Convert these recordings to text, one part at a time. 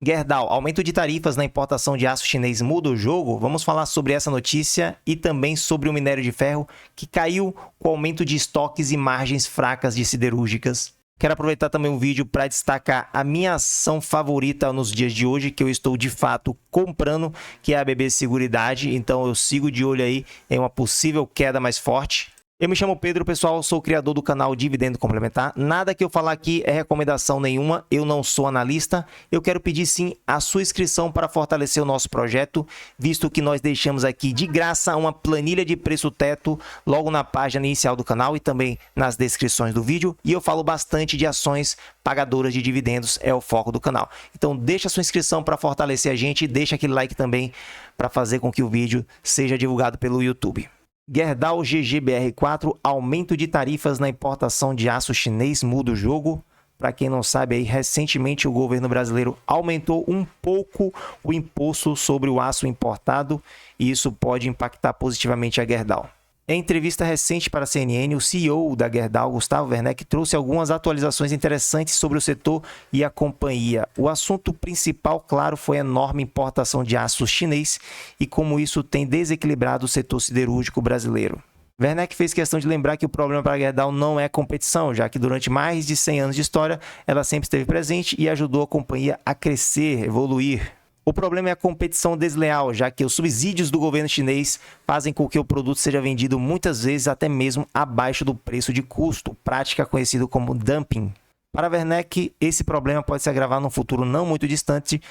Gerdau, aumento de tarifas na importação de aço chinês muda o jogo? Vamos falar sobre essa notícia e também sobre o minério de ferro que caiu com o aumento de estoques e margens fracas de siderúrgicas. Quero aproveitar também o vídeo para destacar a minha ação favorita nos dias de hoje, que eu estou de fato comprando, que é a BB Seguridade. Então eu sigo de olho aí em uma possível queda mais forte. Eu me chamo Pedro, pessoal, sou o criador do canal Dividendo Complementar. Nada que eu falar aqui é recomendação nenhuma, eu não sou analista. Eu quero pedir sim a sua inscrição para fortalecer o nosso projeto, visto que nós deixamos aqui de graça uma planilha de preço teto logo na página inicial do canal e também nas descrições do vídeo. E eu falo bastante de ações pagadoras de dividendos, é o foco do canal. Então deixa a sua inscrição para fortalecer a gente e deixa aquele like também para fazer com que o vídeo seja divulgado pelo YouTube. Gerdau GGBR4, aumento de tarifas na importação de aço chinês muda o jogo. Para quem não sabe, aí, recentemente o governo brasileiro aumentou um pouco o imposto sobre o aço importado e isso pode impactar positivamente a Gerdau. Em entrevista recente para a CNN, o CEO da Gerdau, Gustavo Werneck, trouxe algumas atualizações interessantes sobre o setor e a companhia. O assunto principal, claro, foi a enorme importação de aço chinês e como isso tem desequilibrado o setor siderúrgico brasileiro. Werneck fez questão de lembrar que o problema para a Gerdau não é competição, já que durante mais de 100 anos de história ela sempre esteve presente e ajudou a companhia a crescer, evoluir. O problema é a competição desleal, já que os subsídios do governo chinês fazem com que o produto seja vendido muitas vezes até mesmo abaixo do preço de custo, prática conhecida como dumping. Para Werneck, esse problema pode se agravar num futuro não muito distante,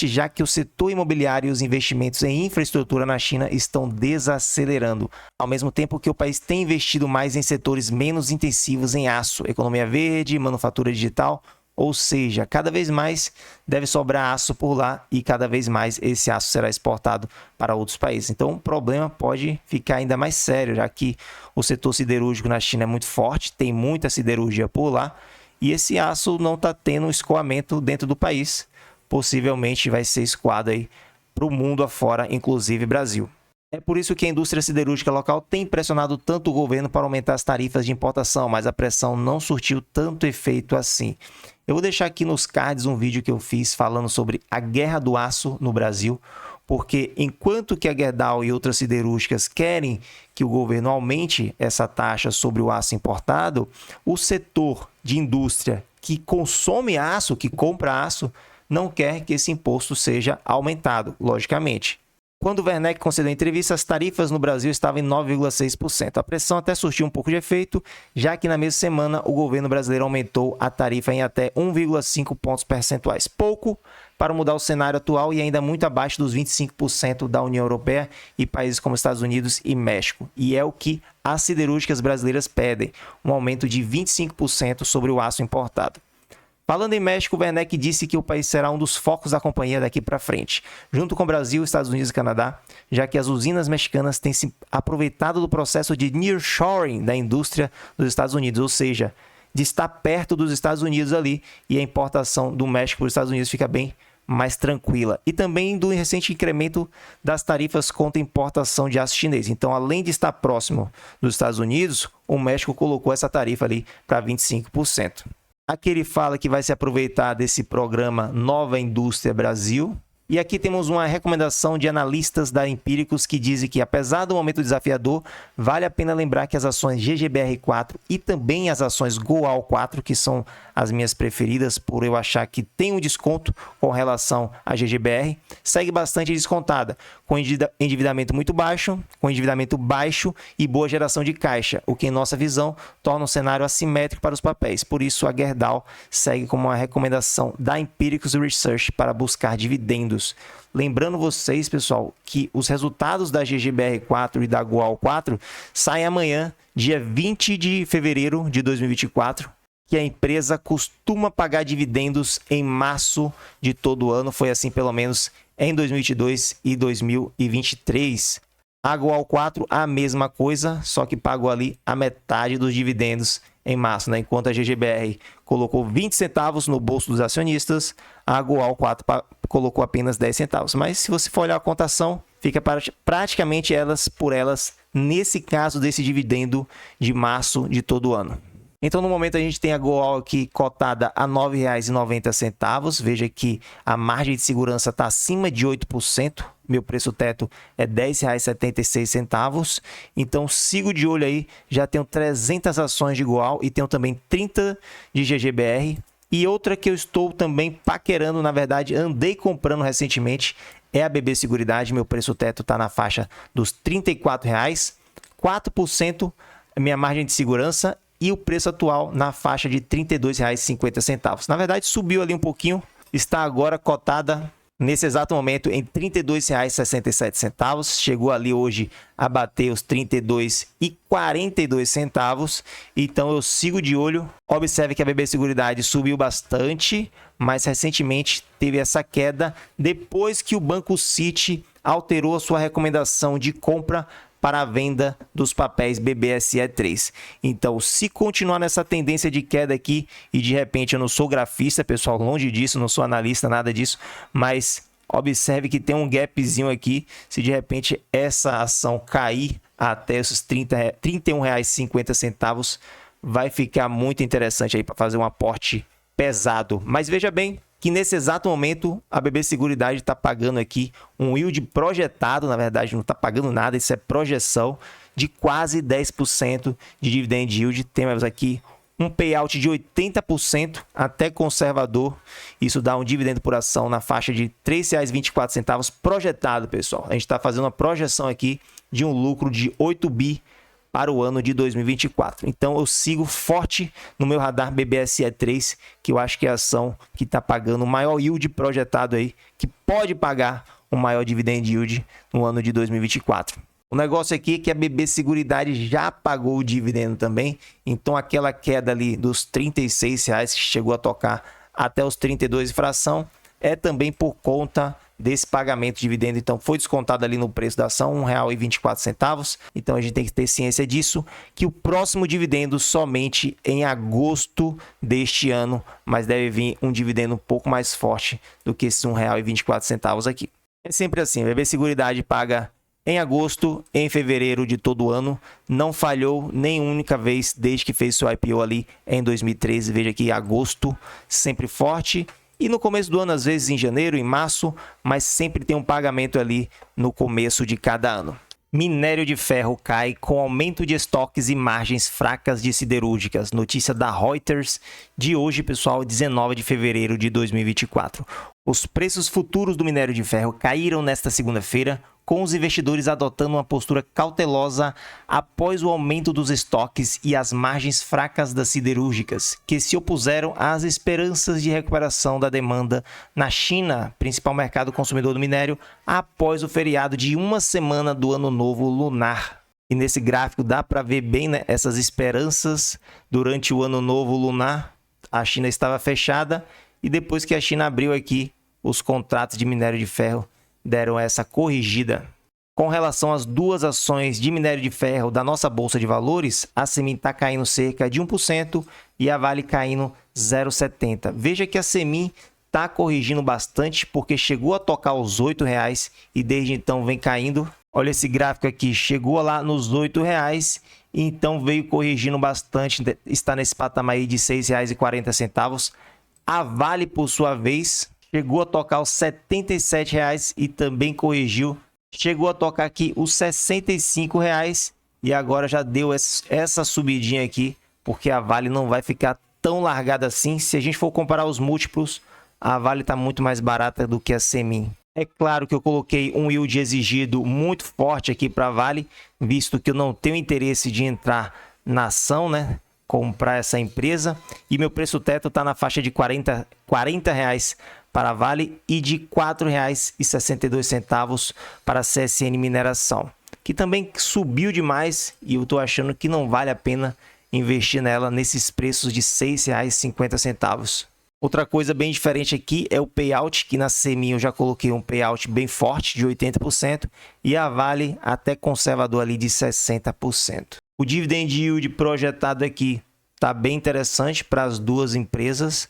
já que o setor imobiliário e os investimentos em infraestrutura na China estão desacelerando, ao mesmo tempo que o país tem investido mais em setores menos intensivos em aço, economia verde, manufatura digital. Ou seja, cada vez mais deve sobrar aço por lá e cada vez mais esse aço será exportado para outros países. Então, o problema pode ficar ainda mais sério, já que o setor siderúrgico na China é muito forte, tem muita siderurgia por lá e esse aço não está tendo um escoamento dentro do país. Possivelmente vai ser escoado aí para o mundo afora, inclusive Brasil. É por isso que a indústria siderúrgica local tem pressionado tanto o governo para aumentar as tarifas de importação, mas a pressão não surtiu tanto efeito assim. Eu vou deixar aqui nos cards um vídeo que eu fiz falando sobre a guerra do aço no Brasil, porque enquanto que a Gerdau e outras siderúrgicas querem que o governo aumente essa taxa sobre o aço importado, o setor de indústria que consome aço, que compra aço, não quer que esse imposto seja aumentado, logicamente. Quando Werneck concedeu a entrevista, as tarifas no Brasil estavam em 9,6%. A pressão até surtiu um pouco de efeito, já que na mesma semana o governo brasileiro aumentou a tarifa em até 1,5 pontos percentuais. Pouco para mudar o cenário atual e ainda muito abaixo dos 25% da União Europeia e países como Estados Unidos e México. E é o que as siderúrgicas brasileiras pedem, um aumento de 25% sobre o aço importado. Falando em México, Werneck disse que o país será um dos focos da companhia daqui para frente, junto com o Brasil, Estados Unidos e Canadá, já que as usinas mexicanas têm se aproveitado do processo de nearshoring da indústria dos Estados Unidos, ou seja, de estar perto dos Estados Unidos ali e a importação do México para os Estados Unidos fica bem mais tranquila. E também do recente incremento das tarifas contra a importação de aço chinês. Então, além de estar próximo dos Estados Unidos, o México colocou essa tarifa ali para 25%. Aqui ele fala que vai se aproveitar desse programa Nova Indústria Brasil. E aqui temos uma recomendação de analistas da Empíricos que dizem que, apesar do momento desafiador, vale a pena lembrar que as ações GGBR4 e também as ações GOAL4, que são as minhas preferidas por eu achar que tem um desconto com relação à GGBR, segue bastante descontada, com endividamento muito baixo, com endividamento baixo e boa geração de caixa, o que em nossa visão torna um cenário assimétrico para os papéis. Por isso a Gerdau segue como uma recomendação da Empíricos Research para buscar dividendos. Lembrando vocês, pessoal, que os resultados da GGBR4 e da GOAL4 saem amanhã, dia 20 de fevereiro de 2024, que a empresa costuma pagar dividendos em março de todo ano. Foi assim pelo menos em 2022 e 2023. A GOAL4, a mesma coisa, só que pagou ali a metade dos dividendos em março, né? Enquanto a GGBR colocou 20 centavos no bolso dos acionistas, a GOAL4 colocou apenas 10 centavos. Mas se você for olhar a cotação, fica praticamente elas por elas nesse caso desse dividendo de março de todo ano. Então, no momento, a gente tem a Goal aqui cotada a R$ 9,90. Veja que a margem de segurança está acima de 8%. Meu preço teto é R$ 10,76. Então, sigo de olho aí. Já tenho 300 ações de Goal e tenho também 30 de GGBR. E outra que eu estou também paquerando, na verdade, andei comprando recentemente, é a BB Seguridade. Meu preço teto está na faixa dos R$ 34,00. 4% minha margem de segurança. E o preço atual na faixa de R$ 32,50. Na verdade, subiu ali um pouquinho. Está agora cotada, nesse exato momento, em R$ 32,67. Chegou ali hoje a bater os R$ 32,42. Então, eu sigo de olho. Observe que a BB Seguridade subiu bastante, mas recentemente teve essa queda depois que o Banco City alterou a sua recomendação de compra para a venda dos papéis BBSE3. Então, se continuar nessa tendência de queda aqui, e de repente eu não sou grafista, pessoal, longe disso, não sou analista, nada disso, mas observe que tem um gapzinho aqui. Se de repente essa ação cair até esses R$ 31,50, vai ficar muito interessante aí para fazer um aporte pesado. Mas veja bem que nesse exato momento a BB Seguridade está pagando aqui um yield projetado, na verdade não está pagando nada, isso é projeção, de quase 10% de dividend yield. Temos aqui um payout de 80%, até conservador. Isso dá um dividendo por ação na faixa de R$ 3,24 projetado, pessoal. A gente está fazendo uma projeção aqui de um lucro de 8 bi para o ano de 2024. Então, eu sigo forte no meu radar BBSE3, que eu acho que é a ação que está pagando o maior yield projetado aí, que pode pagar o maior dividend yield no ano de 2024. O negócio aqui é que a BB Seguridade já pagou o dividendo também, então aquela queda ali dos R$ 36,00 que chegou a tocar até os 32 e fração é também por conta desse pagamento de dividendo. Então, foi descontado ali no preço da ação, R$ 1,24. Então, a gente tem que ter ciência disso, que o próximo dividendo somente em agosto deste ano, mas deve vir um dividendo um pouco mais forte do que esses R$ 1,24 aqui. É sempre assim, a BB Seguridade paga em agosto, em fevereiro de todo ano, não falhou nem única vez desde que fez seu IPO ali em 2013. Veja aqui, agosto sempre forte. E no começo do ano, às vezes em janeiro, em março, mas sempre tem um pagamento ali no começo de cada ano. Minério de ferro cai com aumento de estoques e margens fracas de siderúrgicas. Notícia da Reuters de hoje, pessoal, 19 de fevereiro de 2024. Os preços futuros do minério de ferro caíram nesta segunda-feira, com os investidores adotando uma postura cautelosa após o aumento dos estoques e as margens fracas das siderúrgicas, que se opuseram às esperanças de recuperação da demanda na China, principal mercado consumidor do minério, após o feriado de uma semana do Ano Novo Lunar. E nesse gráfico dá para ver bem, né, essas esperanças durante o Ano Novo Lunar. A China estava fechada e depois que a China abriu aqui, os contratos de minério de ferro deram essa corrigida. Com relação às duas ações de minério de ferro da nossa Bolsa de Valores, a Semin está caindo cerca de 1% e a Vale caindo 0,70%. Veja que a Semin está corrigindo bastante porque chegou a tocar os R$ 8,00 e desde então vem caindo. Olha esse gráfico aqui, chegou lá nos R$ 8,00 e então veio corrigindo bastante, está nesse patamar aí de R$ 6,40. A Vale, por sua vez, chegou a tocar os R$ 77,00 e também corrigiu. Chegou a tocar aqui os R$ 65,00 e agora já deu essa subidinha aqui, porque a Vale não vai ficar tão largada assim. Se a gente for comparar os múltiplos, a Vale está muito mais barata do que a Semin. É claro que eu coloquei um yield exigido muito forte aqui para a Vale, visto que eu não tenho interesse de entrar na ação, né? Comprar essa empresa. E meu preço teto está na faixa de R$ 40,00 para a Vale e de R$ 4,62 para a CSN Mineração, que também subiu demais e eu estou achando que não vale a pena investir nela nesses preços de R$ 6,50. Outra coisa bem diferente aqui é o payout, que na Semin eu já coloquei um payout bem forte de 80% e a Vale até conservador ali de 60%. O dividend yield projetado aqui está bem interessante para as duas empresas,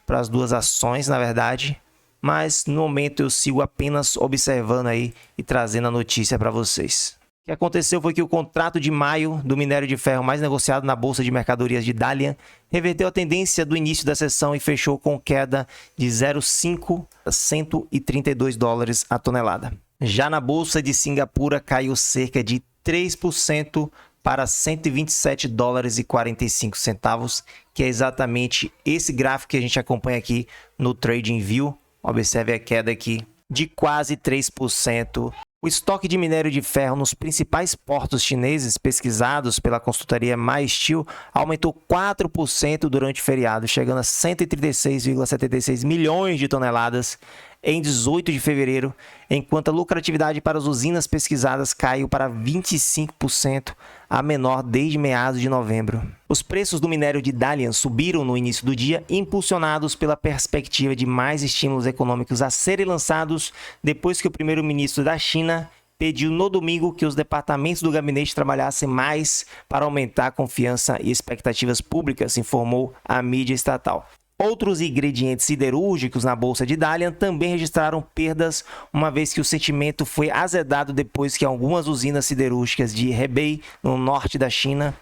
para as duas ações, na verdade, mas no momento eu sigo apenas observando aí e trazendo a notícia para vocês. O que aconteceu foi que o contrato de maio do minério de ferro mais negociado na Bolsa de Mercadorias de Dalian reverteu a tendência do início da sessão e fechou com queda de 0,5 a 132 dólares a tonelada. Já na Bolsa de Singapura caiu cerca de 3% para 127 dólares e 45 centavos, que é exatamente esse gráfico que a gente acompanha aqui no TradingView. Observe a queda aqui de quase 3%. O estoque de minério de ferro nos principais portos chineses pesquisados pela consultoria MySteel aumentou 4% durante o feriado, chegando a 136,76 milhões de toneladas em 18 de fevereiro, enquanto a lucratividade para as usinas pesquisadas caiu para 25%, a menor desde meados de novembro. Os preços do minério de Dalian subiram no início do dia, impulsionados pela perspectiva de mais estímulos econômicos a serem lançados depois que o primeiro-ministro da China pediu no domingo que os departamentos do gabinete trabalhassem mais para aumentar a confiança e expectativas públicas, informou a mídia estatal. Outros ingredientes siderúrgicos na bolsa de Dalian também registraram perdas, uma vez que o sentimento foi azedado depois que algumas usinas siderúrgicas de Hebei, no norte da China,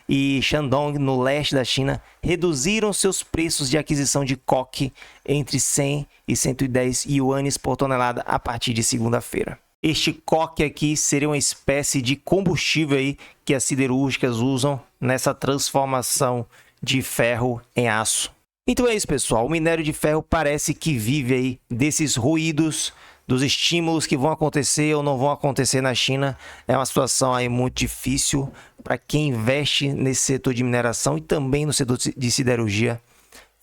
e Shandong, no leste da China, reduziram seus preços de aquisição de coque entre 100 e 110 yuanes por tonelada a partir de segunda-feira. Este coque aqui seria uma espécie de combustível aí que as siderúrgicas usam nessa transformação de ferro em aço. Então é isso, pessoal. O minério de ferro parece que vive aí desses ruídos, dos estímulos que vão acontecer ou não vão acontecer na China. É uma situação aí muito difícil para quem investe nesse setor de mineração e também no setor de siderurgia.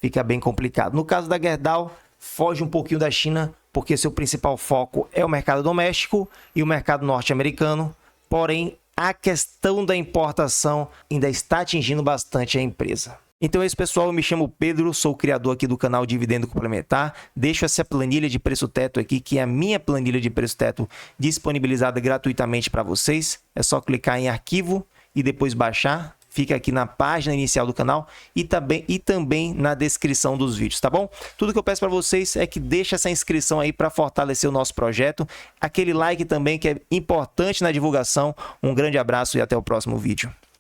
Fica bem complicado. No caso da Gerdau, foge um pouquinho da China, porque seu principal foco é o mercado doméstico e o mercado norte-americano. Porém, a questão da importação ainda está atingindo bastante a empresa. Então é isso, pessoal. Eu me chamo Pedro, sou o criador aqui do canal Dividendo Complementar. Deixo essa planilha de preço teto aqui, que é a minha planilha de preço teto disponibilizada gratuitamente para vocês. É só clicar em arquivo e depois baixar. Fica aqui na página inicial do canal e também na descrição dos vídeos, tá bom? Tudo que eu peço para vocês é que deixe essa inscrição aí para fortalecer o nosso projeto. Aquele like também que é importante na divulgação. Um grande abraço e até o próximo vídeo.